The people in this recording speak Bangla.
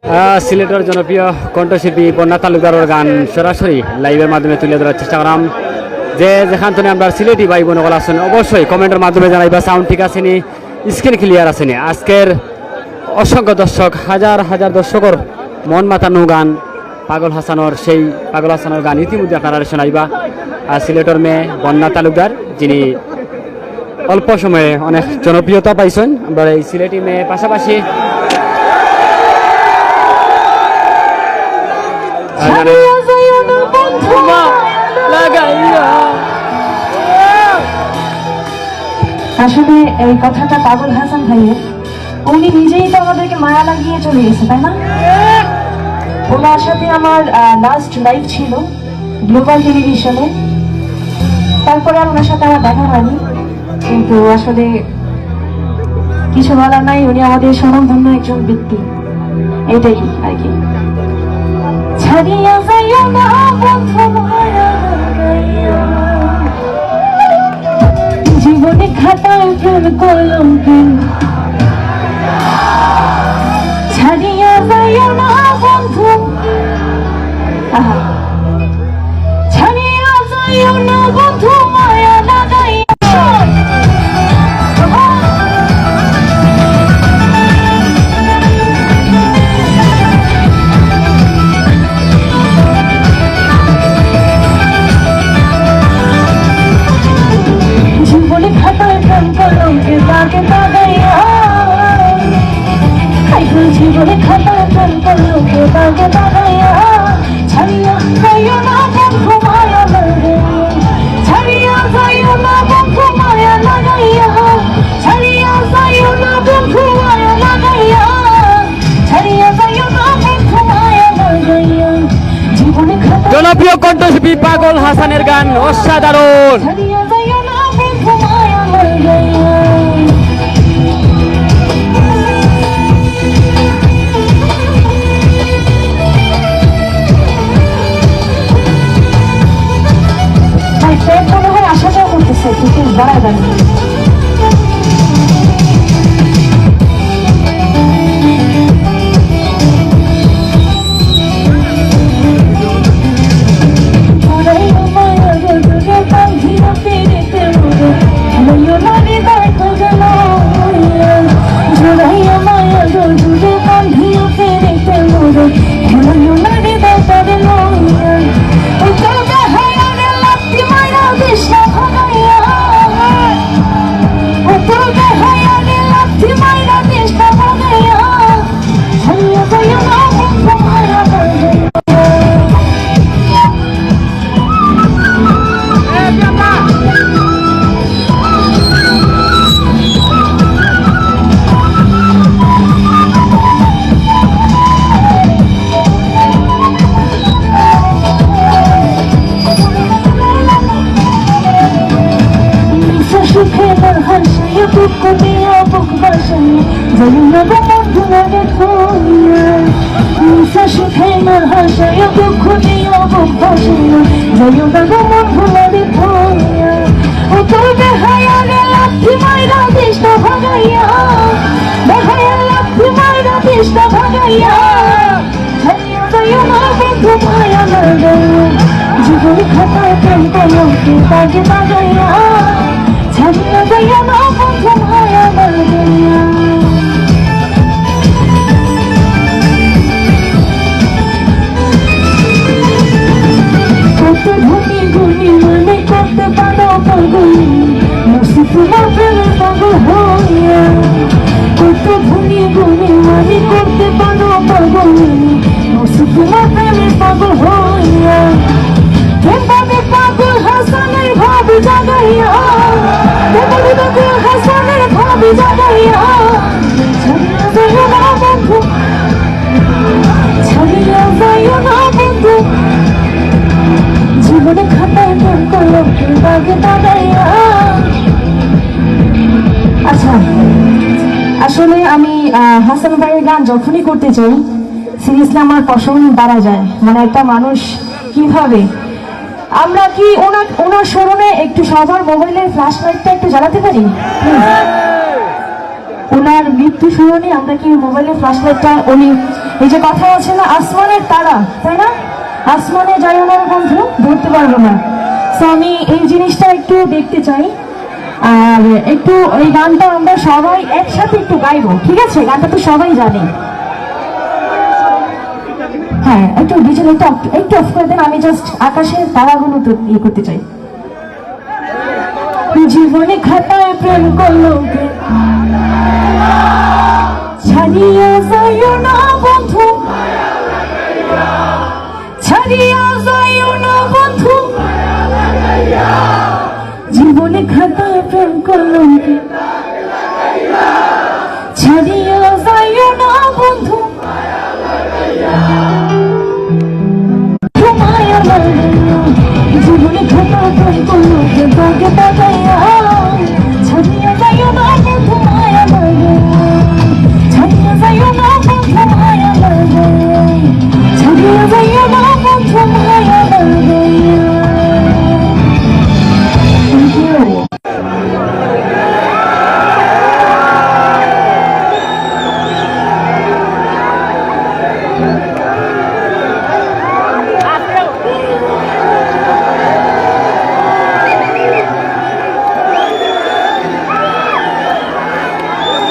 সিলেটের জনপ্রিয় কণ্ঠশিল্পী বন্যা তালুকদারের গান সরাসরি লাইভের মাধ্যমে তুলে ধরার চেষ্টা করলাম। যে যেখান থেকে আমরা সিলেটি ভাই বোনগুলো আছেন অবশ্যই কমেন্টের মাধ্যমে জানাইবা সাউন্ড ঠিক আছে নি, স্ক্রিন ক্লিয়ার আছে নি। আজকের অসংখ্য দর্শক, হাজার হাজার দর্শকর মন মাতানো গান পাগল হাসানোর, সেই পাগল হাসানোর গান ইতিমধ্যে আপনারা শোনাইবা। আর সিলেটের মেয়ে বন্যা তালুকদার, যিনি অল্প সময়ে অনেক জনপ্রিয়তা পাইছেন। আমরা এই সিলেটি মেয়ে পাশাপাশি আসলে এই কথাটা পাগল হাসান ভাইয়ের, উনি নিজেই তো আমাদেরকে মায়া লাগিয়ে চলে গেছে, তাই না? ওনার সাথে আমার লাস্ট লাইভ ছিল গ্লোবাল টেলিভিশনে, তারপরে আর ওনার সাথে আমার দেখা হয়নি। কিন্তু আসলে কিছু বলার নাই, উনি আমাদের স্বনামধন্য একজন ব্যক্তি, এটাই আর কি। ছাড়িয়া যাইও না বন্ধু মায়া লাগাইয়া, জীবনে খাতায় প্রেম কলঙ্কে। ছাড়িয়া যাইও না বন্ধু, ছাড়িয়া যাইও না বন্ধু মায়া লাগাইয়া। জীবনে খাতায় প্রেম কলঙ্কে দাগে দাগাইয়া, জীবনে খাতায় প্রেম কলঙ্কে দাগে দাগাইয়া। ছাড়িয়া যাইও না বন্ধু মায়া লাগাইয়া, ছাড়িয়া যাইও না বন্ধু মায়া লাগাইয়া, ছাড়িয়া যাইও না বন্ধু মায়া লাগাইয়া, ছাড়িয়া যাইও না বন্ধু মায়া লাগাইয়া। জীবনে খাতায় জনপ্রিয় কণ্ঠশিল্পী পাগল হাসানের গান অসাধারণ। ছাড়িয়া যাইও না বন্ধু মায়া লাগাইয়া। মনে হয় আসা যাওয়া করতেছে, কিন্তু দাঁড়ায় দাঁড়িয়ে জীবনে খাতায় প্রেম কলঙ্কে দাগে দাগাইয়া। ছাড়িয়া যাইও না বন্ধু মায়া লাগাইয়া। কত ধনী গুণী মানে করতে পারো পাগলি, মুসি তোমার প্রেমে পাগল হইয়া। কত ধনী গুণী মানে করতে পারো পাগলি, মুসি তোমার প্রেমে পাগল হইয়া। এভাবে পাগল হাসানের ভাব জাগাইয়া, এভাবে পাগল হাসানের ভাব জাগাইয়া। ছাড়িয়া যাইও না বন্ধু, ছাড়িয়া যাইও না বন্ধু, জীবনে খাতায় প্রেম কলঙ্কে দাগে দাগাইয়া। আচ্ছা, আসলে আমি হাসান ভাইয়ের গান যখনই করতে চাই সিরিয়াসলি আমার পছন্দ বাড়া যায়। মানে একটা মানুষ কিভাবে, আমরা কি ওনার স্মরণে একটু সবার মোবাইলের ফ্ল্যাশ লাইটটা একটু জ্বালাতে পারি? ওনার মৃত্যু স্মরণে আমরা কি মোবাইলের ফ্ল্যাশ লাইটটা, উনি এই যে কথা আছে না, আসমানের তারা, তাই না? আসমানে যাই আমার বন্ধু, ধরতে পারবো না। তো আমি এই জিনিসটা একটু দেখতে চাই, আর একটু এই গানটা আমরা সবাই একসাথে একটু গাইবো, ঠিক আছে? গানটা তো সবাই জানে। হ্যাঁ, একটু ডিজেল একটু অফ করে দেন, আমি জাস্ট আকাশের তারাগুলো তো ইয়ে করতে চাই। জীবনে খাতায় প্রেম করলো কে, ছাড়িয়া যাইও না বন্ধু, ছাড়িয়া যাইও না বন্ধু, জীবনে খাতায় প্রেম করলো কে।